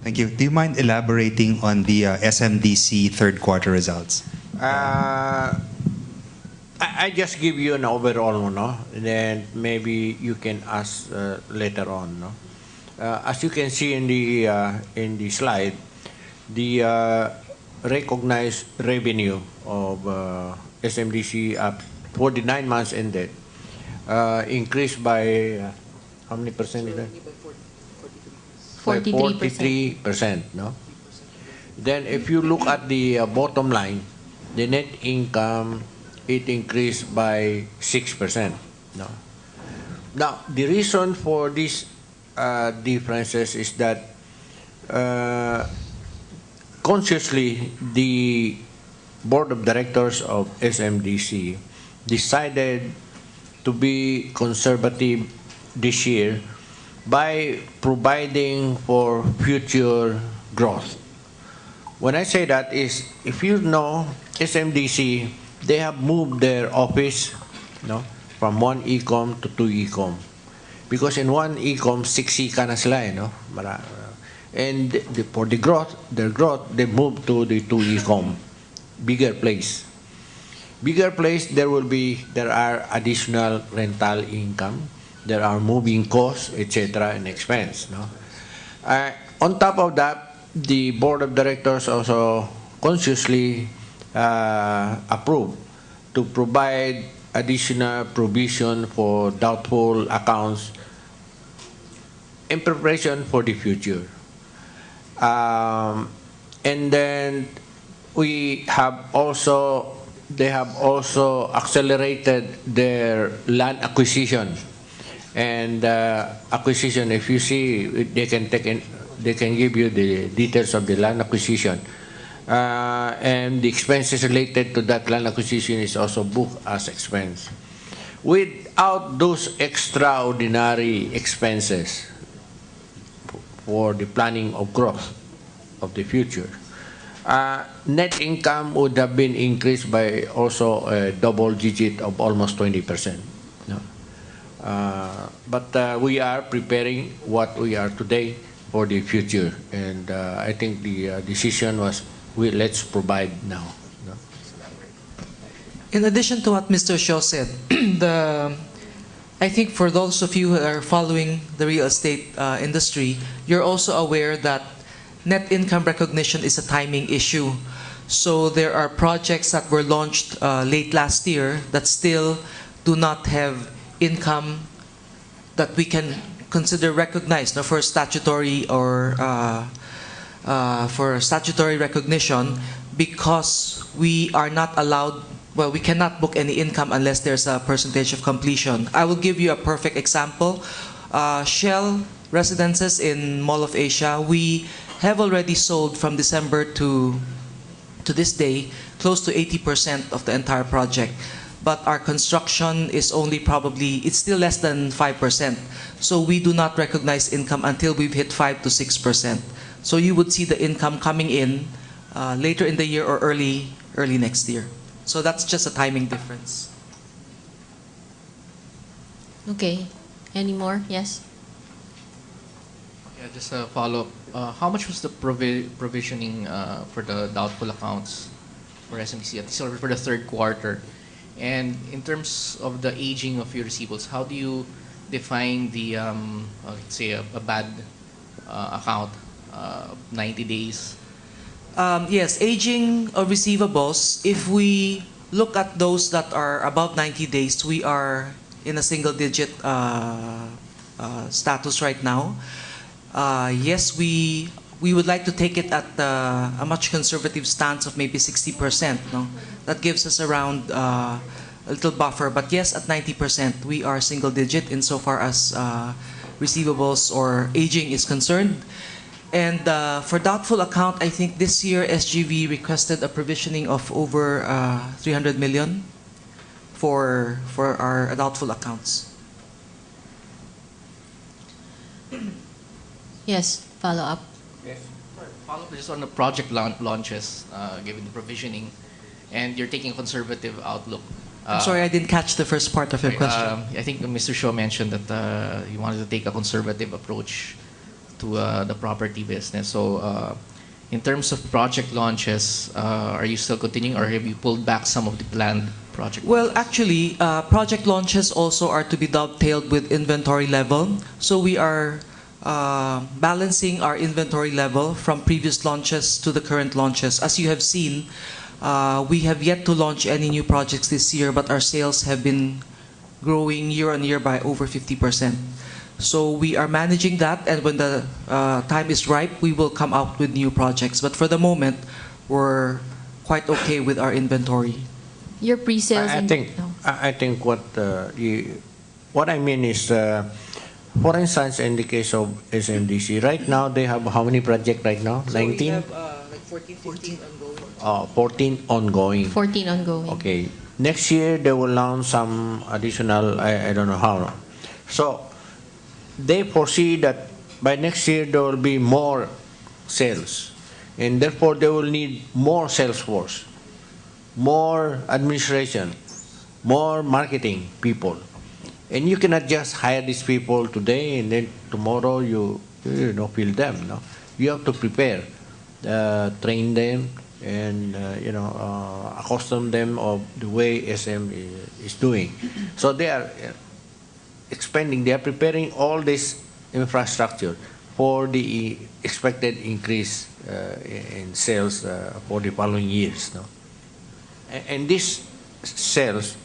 Thank you. Do you mind elaborating on the SMDC third quarter results? I just give you an overall, no? And then maybe you can ask later on, no? As you can see in the slide, the recognized revenue of SMDC for the 9 months ended increased by how many percent is that? 43%, no? Then if you look at the bottom line, the net income, it increased by 6%, no? Now, the reason for these differences is that consciously the board of directors of SMDC decided to be conservative this year by providing for future growth. When I say that is, if you know SMDC, they have moved their office, no, from one e-com to two e-com. Because in one e-com, 6 ka na sila, no? And for the growth, their growth, they moved to the two e-com, bigger place. Bigger place, there are additional rental income, there are moving costs, etc., and expense. No? On top of that, the board of directors also consciously approved to provide additional provision for doubtful accounts in preparation for the future. And then they have also accelerated their land acquisition. And acquisition, if you see, they can give you the details of the land acquisition. And the expenses related to that land acquisition is also booked as expense. Without those extraordinary expenses for the planning of growth of the future, net income would have been increased by also a double digit of almost 20%. No? But we are preparing what we are today for the future, and I think the decision was, let's provide now. No? In addition to what Mr. Shaw said, I think for those of you who are following the real estate industry, you're also aware that net income recognition is a timing issue. So there are projects that were launched late last year that still do not have income that we can consider recognized, no, for statutory or for statutory recognition, because we are not allowed, well, we cannot book any income unless there's a percentage of completion. I will give you a perfect example. Shell residences in Mall of Asia, we have already sold from December to this day close to 80% of the entire project. But our construction is only probably, it's still less than 5%. So we do not recognize income until we've hit 5 to 6%. So you would see the income coming in later in the year or early next year. So that's just a timing difference. Okay. Any more? Yes? Yeah, just a follow-up. How much was the provisioning for the doubtful accounts for SMC, at least for the third quarter? And in terms of the aging of your receivables, how do you define the, let's say, a bad account, 90 days? Yes, aging of receivables, if we look at those that are above 90 days, we are in a single-digit status right now. Yes, we would like to take it at a much conservative stance of maybe 60%. No? That gives us around a little buffer. But yes, at 90%, we are single-digit insofar as receivables or aging is concerned. And for doubtful account, I think this year SGV requested a provisioning of over 300 million for our doubtful accounts. Yes, follow up. Yes. Follow up just on the project launches, given the provisioning, and you're taking a conservative outlook. I'm sorry, I didn't catch the first part of your question. I think Mr. Shaw mentioned that you wanted to take a conservative approach to the property business. So, in terms of project launches, are you still continuing, or have you pulled back some of the planned project? Well, actually, project launches also are to be dovetailed with inventory level. So we are balancing our inventory level from previous launches to the current launches. As you have seen, we have yet to launch any new projects this year, but our sales have been growing year on year by over 50%. So we are managing that, and when the time is ripe, we will come out with new projects. But for the moment, we're quite okay with our inventory. Your pre-sales. I think what I mean is, for instance, in the case of SMDC, right now they have how many projects right now? So 19? we have like 14, 15 ongoing. 14 ongoing. 14 ongoing. Okay. Next year they will launch some additional, I don't know how. So they foresee that by next year there will be more sales, and therefore they will need more sales force, more administration, more marketing people. And you cannot just hire these people today and then tomorrow you fill them. No? You have to prepare, train them, and accustom them of the way SM is doing. So they are expanding. They are preparing all this infrastructure for the expected increase in sales for the following years. No? And this sales,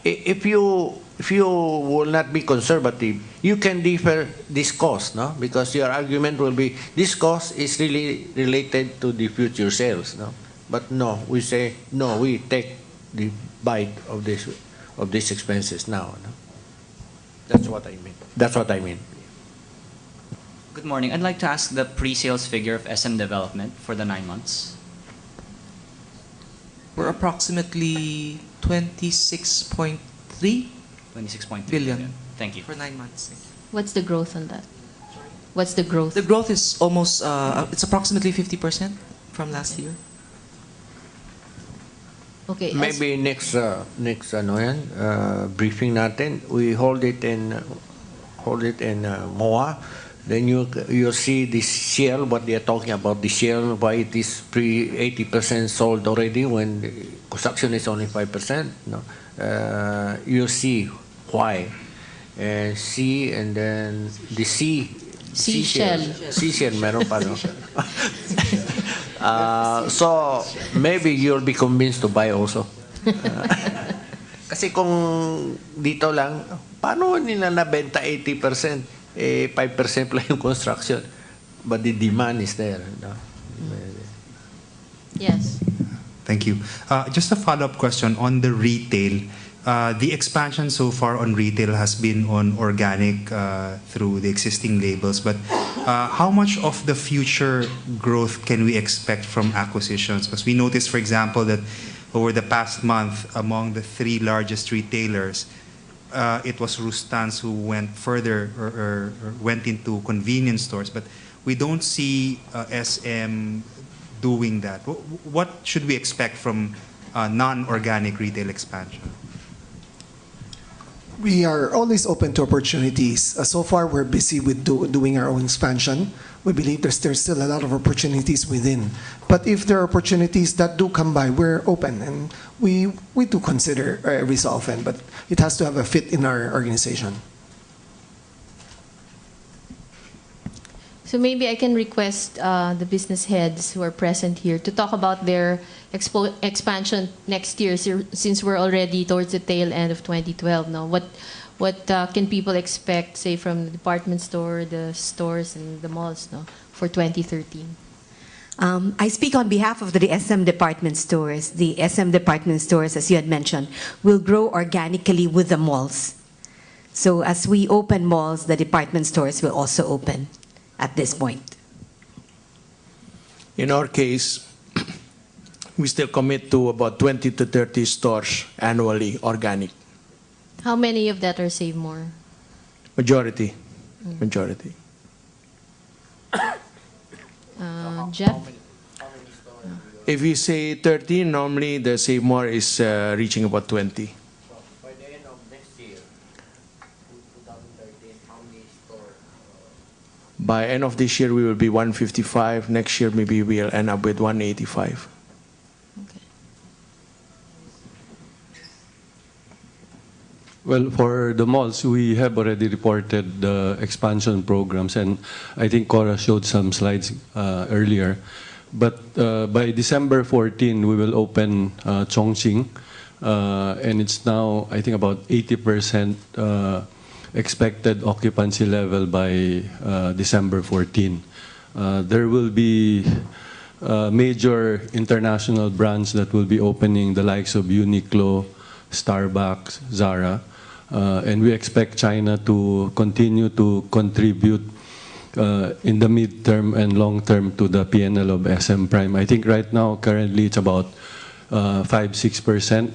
if you will not be conservative, you can defer this cost, no? Because your argument will be this cost is really related to the future sales, no? But no, we say no. We take the bite of these expenses now. No? That's what I mean. That's what I mean. Good morning. I'd like to ask the pre-sales figure of SM Development for the 9 months. We're approximately 26.3 26.3 billion. Thank you. For 9 months. What's the growth on that? What's the growth? The growth is almost, it's approximately 50% from last year. Okay. Maybe next briefing natin, we hold it in MOA. Then you'll see the shell, what they are talking about, the shell, why it is 80% sold already when the construction is only 5%. No? You'll see why. C, and then the seashell. Seashell, meron pa, no? So maybe you'll be convinced to buy also. Kasi kung dito lang, paano nila nabenta 80%? 5% lang yung construction, but the demand is there. No? Yes. Thank you. Just a follow-up question on the retail. The expansion so far on retail has been on organic through the existing labels, but how much of the future growth can we expect from acquisitions? Because we noticed, for example, that over the past month, among the 3 largest retailers, it was Rustans who went further or went into convenience stores, but we don't see SM doing that. What should we expect from non-organic retail expansion? We are always open to opportunities. So far, we're busy with doing our own expansion. We believe there's still a lot of opportunities within. But if there are opportunities that do come by, we're open, and we do consider every so often, but it has to have a fit in our organization. So maybe I can request the business heads who are present here to talk about their expansion next year, since we're already towards the tail end of 2012 now. What can people expect, say, from the department store, the stores, and the malls, no, for 2013? I speak on behalf of the SM department stores. The SM department stores, as you had mentioned, will grow organically with the malls. So as we open malls, the department stores will also open at this point. In our case, we still commit to about 20 to 30 stores annually, organic. How many of that are Save More? Majority. Jeff? If we say 30, normally the Save More is reaching about 20. By the end of next year, 2013, how many stores By end of this year, we will be 155. Next year, maybe we'll end up with 185. Okay. Well, for the malls, we have already reported the expansion programs, and I think Cora showed some slides earlier. But by December 14, we will open Chongqing, and it's now, I think, about 80% expected occupancy level by December 14. There will be major international brands that will be opening, the likes of Uniqlo, Starbucks, Zara, and we expect China to continue to contribute in the mid-term and long-term to the P&L of SM Prime. I think right now, currently, it's about 5–6%.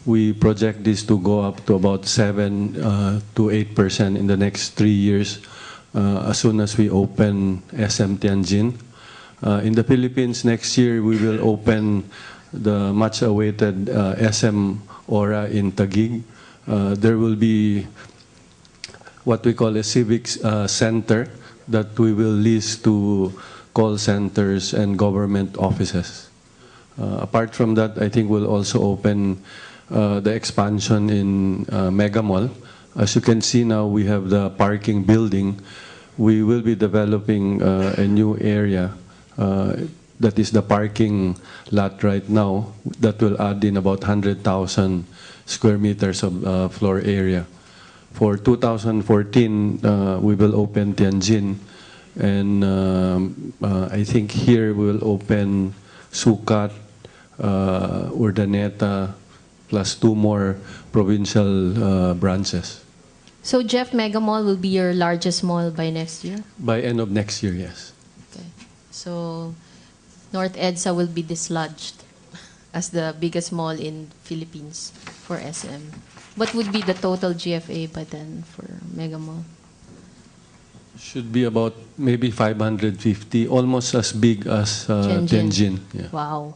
We project this to go up to about 7–8% in the next 3 years as soon as we open SM Tianjin. In the Philippines, next year, we will open the much-awaited SM Aura in Taguig. There will be what we call a civic center that we will lease to call centers and government offices. Apart from that, I think we'll also open the expansion in Mega Mall. As you can see now, we have the parking building. We will be developing a new area that is the parking lot right now that will add in about 100,000 square meters of floor area. For 2014, we will open Tianjin, and I think here we will open Sucat, Urdaneta, plus 2 more provincial branches. So Jeff, Mega Mall will be your largest mall by next year? By end of next year, yes. Okay. So North EDSA will be dislodged as the biggest mall in Philippines for SM. What would be the total GFA by then for Mega Mall? Should be about maybe 550, almost as big as Tianjin. Yeah. Wow.